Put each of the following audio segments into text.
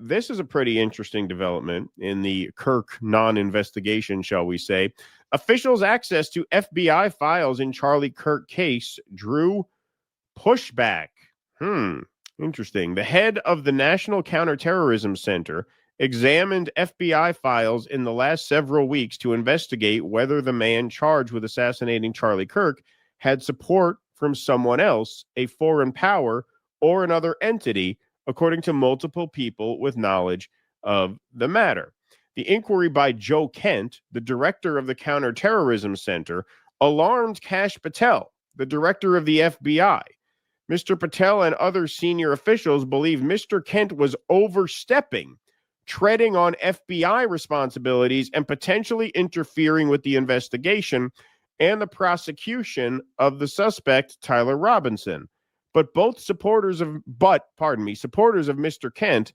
This is a pretty interesting development in the Kirk non-investigation, shall we say. Officials' access to FBI files in Charlie Kirk case drew pushback. Interesting. The head of the National Counterterrorism Center examined FBI files in the last several weeks to investigate whether the man charged with assassinating Charlie Kirk had support from someone else, a foreign power, or another entity, according to multiple people with knowledge of the matter. The inquiry by Joe Kent, the director of the Counterterrorism Center, alarmed Kash Patel, the director of the FBI. Mr. Patel and other senior officials believe Mr. Kent was overstepping, treading on FBI responsibilities, and potentially interfering with the investigation and the prosecution of the suspect, Tyler Robinson. But supporters of Mr. Kent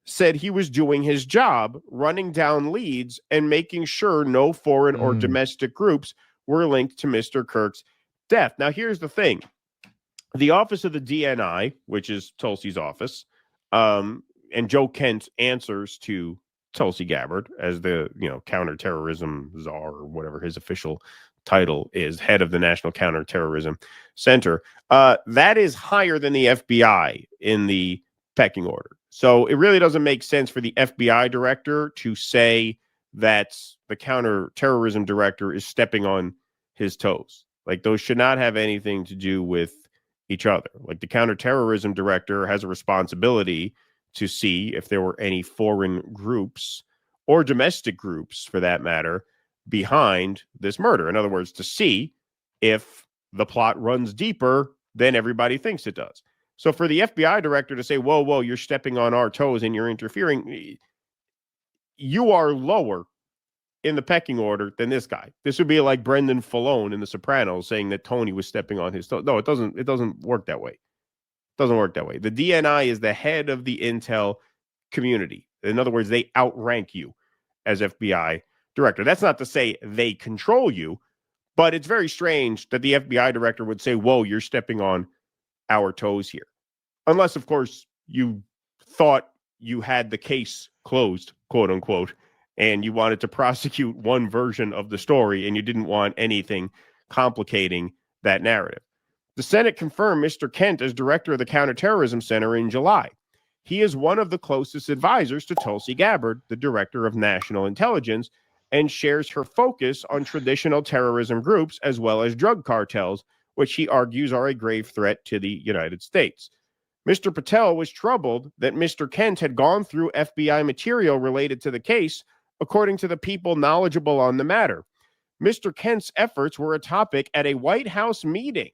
said he was doing his job, running down leads and making sure no foreign or domestic groups were linked to Mr. Kirk's death. Now, here's the thing. The office of the DNI, which is Tulsi's office, and Joe Kent answers to Tulsi Gabbard as the counterterrorism czar or whatever his official title is, head of the National Counterterrorism Center. That is higher than the FBI in the pecking order. So it really doesn't make sense for the FBI director to say that the counterterrorism director is stepping on his toes. Like, those should not have anything to do with each other. Like, the counterterrorism director has a responsibility to see if there were any foreign groups or domestic groups, for that matter, behind this murder. In other words, to see if the plot runs deeper than everybody thinks it does. So for the FBI director to say, whoa, you're stepping on our toes and you're interfering, you are lower in the pecking order than this guy. This would be like Brendan Falone in The Sopranos saying that Tony was stepping on his toes. No, it doesn't work that way. It doesn't work that way. The DNI is the head of the intel community. In other words, they outrank you as FBI director. That's not to say they control you, but it's very strange that the FBI director would say, whoa, you're stepping on our toes here. Unless, of course, you thought you had the case closed, quote unquote, and you wanted to prosecute one version of the story and you didn't want anything complicating that narrative. The Senate confirmed Mr. Kent as director of the Counterterrorism Center in July. He is one of the closest advisors to Tulsi Gabbard, the director of national intelligence, and shares her focus on traditional terrorism groups as well as drug cartels, which he argues are a grave threat to the United States. Mr. Patel was troubled that Mr. Kent had gone through FBI material related to the case, according to the people knowledgeable on the matter. Mr. Kent's efforts were a topic at a White House meeting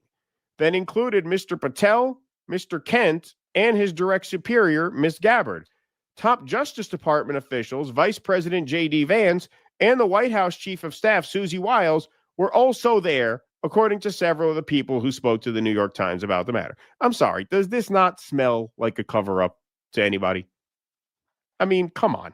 that included Mr. Patel, Mr. Kent, and his direct superior, Ms. Gabbard. Top Justice Department officials, Vice President J.D. Vance, and the White House Chief of Staff, Susie Wiles, were also there, according to several of the people who spoke to the New York Times about the matter. I'm sorry, does this not smell like a cover-up to anybody? I mean, come on.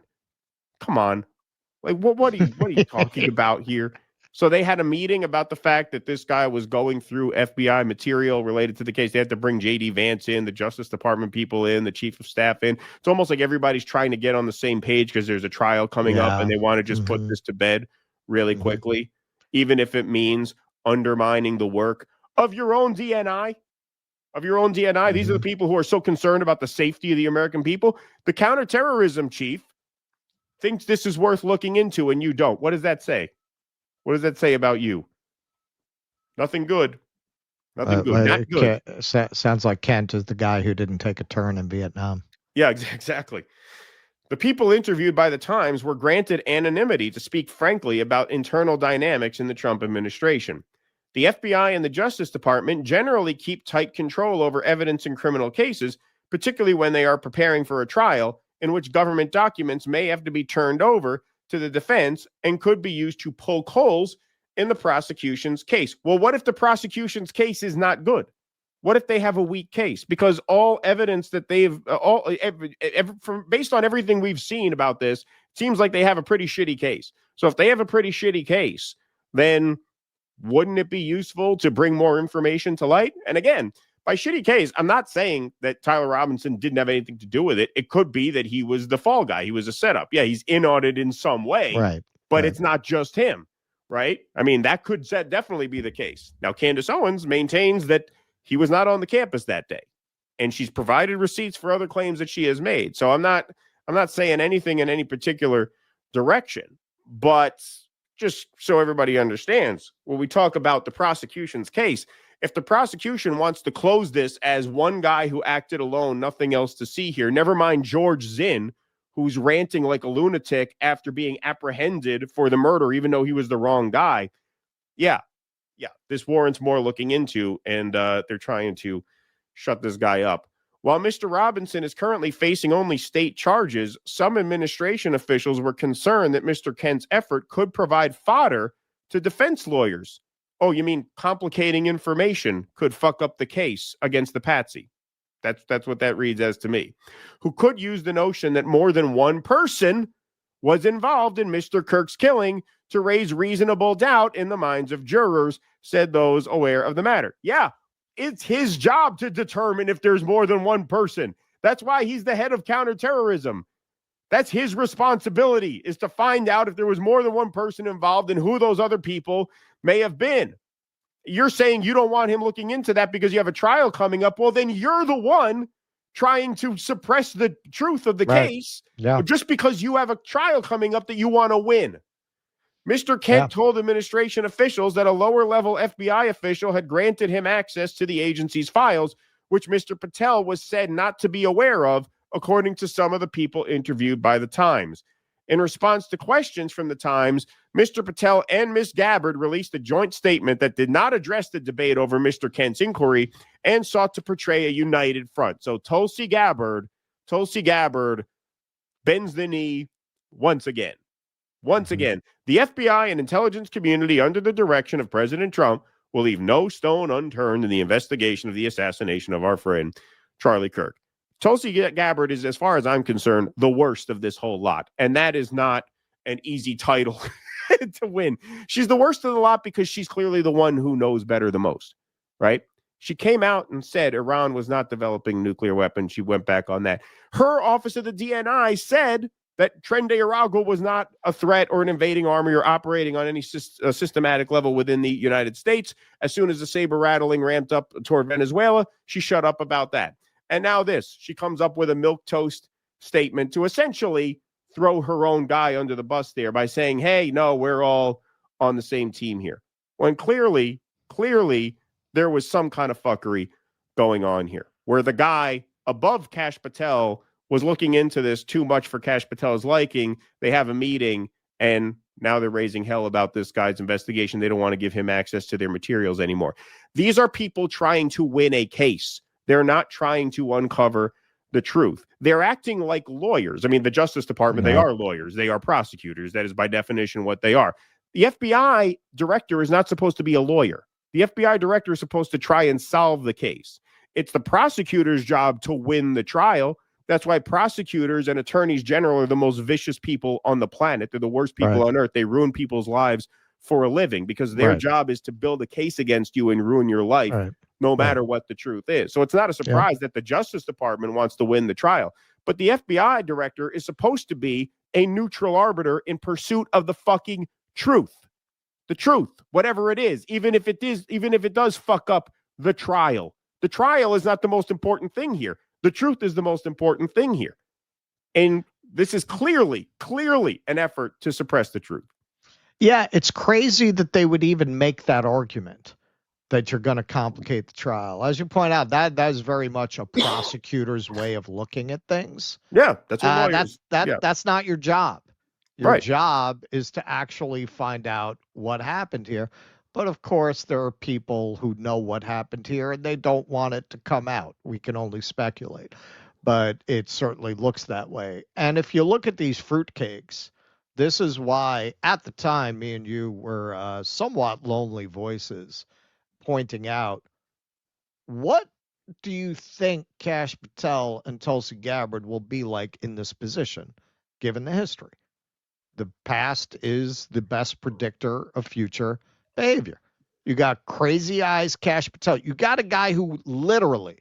Like, what are you talking about here? So they had a meeting about the fact that this guy was going through FBI material related to the case. They had to bring J.D. Vance in, the Justice Department people in, the Chief of Staff in. It's almost like everybody's trying to get on the same page because there's a trial coming up and they want to just put this to bed really quickly, even if it means undermining the work of your own DNI. These are the people who are so concerned about the safety of the American people. The counterterrorism chief thinks this is worth looking into and you don't. What does that say? What does that say about you? Nothing good. Not good. Sounds like Kent is the guy who didn't take a turn in Vietnam. Yeah, exactly. The people interviewed by the Times were granted anonymity to speak frankly about internal dynamics in the Trump administration. The FBI and the Justice Department generally keep tight control over evidence in criminal cases, particularly when they are preparing for a trial in which government documents may have to be turned over to the defense and could be used to poke holes in the prosecution's case. Well, what if the prosecution's case is not good? What if they have a weak case? Because all evidence that based on everything we've seen about this, it seems like they have a pretty shitty case. So if they have a pretty shitty case, then wouldn't it be useful to bring more information to light? And again, by shitty case, I'm not saying that Tyler Robinson didn't have anything to do with it. It could be that he was the fall guy. He was a setup. Yeah, he's in on it in some way, Right. but right. it's not just him, right? I mean, that could definitely be the case. Now, Candace Owens maintains that he was not on the campus that day, and she's provided receipts for other claims that she has made. So I'm not saying anything in any particular direction, but just so everybody understands, when we talk about the prosecution's case, if the prosecution wants to close this as one guy who acted alone, nothing else to see here, never mind George Zinn, who's ranting like a lunatic after being apprehended for the murder, even though he was the wrong guy. Yeah, this warrants more looking into, and they're trying to shut this guy up. While Mr. Robinson is currently facing only state charges, some administration officials were concerned that Mr. Kent's effort could provide fodder to defense lawyers. Oh, you mean complicating information could fuck up the case against the patsy? That's what that reads as to me. Who could use the notion that more than one person was involved in Mr. Kirk's killing to raise reasonable doubt in the minds of jurors, said those aware of the matter. Yeah, it's his job to determine if there's more than one person. That's why he's the head of counterterrorism. That's his responsibility, is to find out if there was more than one person involved and who those other people may have been. You're saying you don't want him looking into that because you have a trial coming up. Well, then you're the one trying to suppress the truth of the case just because you have a trial coming up that you want to win. Mr. Kent told administration officials that a lower-level FBI official had granted him access to the agency's files, which Mr. Patel was said not to be aware of, according to some of the people interviewed by the Times. In response to questions from the Times, Mr. Patel and Ms. Gabbard released a joint statement that did not address the debate over Mr. Kent's inquiry and sought to portray a united front. So Tulsi Gabbard bends the knee once again. Once again, the FBI and intelligence community, under the direction of President Trump, will leave no stone unturned in the investigation of the assassination of our friend Charlie Kirk. Tulsi Gabbard is, as far as I'm concerned, the worst of this whole lot. And that is not an easy title to win. She's the worst of the lot because she's clearly the one who knows better the most, right? She came out and said Iran was not developing nuclear weapons. She went back on that. Her office of the DNI said that Trende Arago was not a threat or an invading army or operating on any systematic level within the United States. As soon as the saber rattling ramped up toward Venezuela, she shut up about that. And now this, she comes up with a milquetoast statement to essentially throw her own guy under the bus there by saying, hey, no, we're all on the same team here. When clearly, there was some kind of fuckery going on here where the guy above Kash Patel was looking into this too much for Kash Patel's liking. They have a meeting, and now they're raising hell about this guy's investigation. They don't want to give him access to their materials anymore. These are people trying to win a case. They're not trying to uncover the truth. They're acting like lawyers. I mean, the Justice Department, they are lawyers. They are prosecutors. That is by definition what they are. The FBI director is not supposed to be a lawyer. The FBI director is supposed to try and solve the case. It's the prosecutor's job to win the trial. That's why prosecutors and attorneys general are the most vicious people on the planet. They're the worst people on earth. They ruin people's lives for a living because their job is to build a case against you and ruin your life, no matter what the truth is. So it's not a surprise that the Justice Department wants to win the trial. But the FBI director is supposed to be a neutral arbiter in pursuit of the fucking truth. The truth, whatever it is, even if it does fuck up the trial. The trial is not the most important thing here. The truth is the most important thing here. And this is clearly an effort to suppress the truth. Yeah, it's crazy that they would even make that argument that you're going to complicate the trial. As you point out, that is very much a prosecutor's way of looking at things. Yeah, that's what lawyers. That's not your job. Your job is to actually find out what happened here. But of course, there are people who know what happened here and they don't want it to come out. We can only speculate, but it certainly looks that way. And if you look at these fruitcakes, this is why at the time me and you were somewhat lonely voices pointing out, what do you think Kash Patel and Tulsi Gabbard will be like in this position, given the history? The past is the best predictor of future behavior. You got Crazy Eyes Kash Patel. You got a guy who literally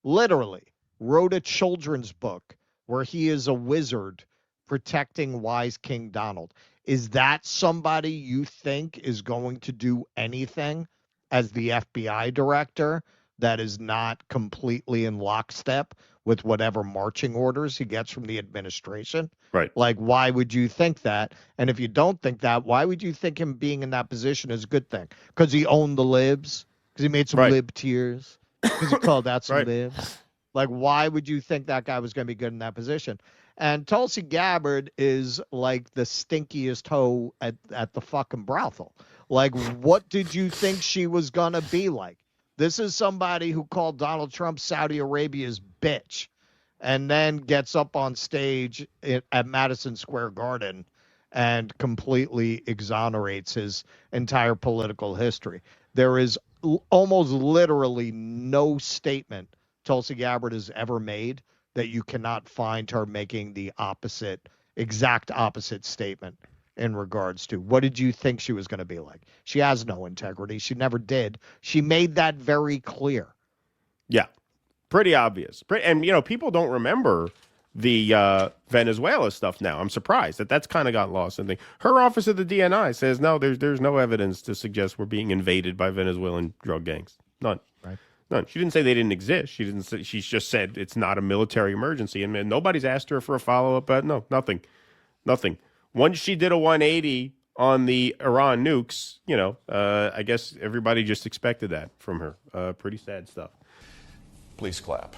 wrote a children's book where he is a wizard protecting wise King Donald. Is that somebody you think is going to do anything as the FBI director that is not completely in lockstep with whatever marching orders he gets from the administration? Right. Like, why would you think that? And if you don't think that, why would you think him being in that position is a good thing? Because he owned the libs? Because he made some lib tears? Because he called out some libs? Like, why would you think that guy was going to be good in that position? And Tulsi Gabbard is like the stinkiest hoe at the fucking brothel. Like, what did you think she was going to be like? This is somebody who called Donald Trump Saudi Arabia's bitch and then gets up on stage at Madison Square Garden and completely exonerates his entire political history. There is almost literally no statement Tulsi Gabbard has ever made that you cannot find her making the exact opposite statement in regards to what did you think she was going to be like? She has no integrity. She never did. She made that very clear. Yeah. Pretty obvious. And, people don't remember the Venezuela stuff now. I'm surprised that's kind of got lost. And her office at the DNI says, no, there's no evidence to suggest we're being invaded by Venezuelan drug gangs. None. Right. None. She didn't say they didn't exist. She just said it's not a military emergency. And nobody's asked her for a follow-up. But no, nothing. Once she did a 180 on the Iran nukes, I guess everybody just expected that from her. Pretty sad stuff. Please clap.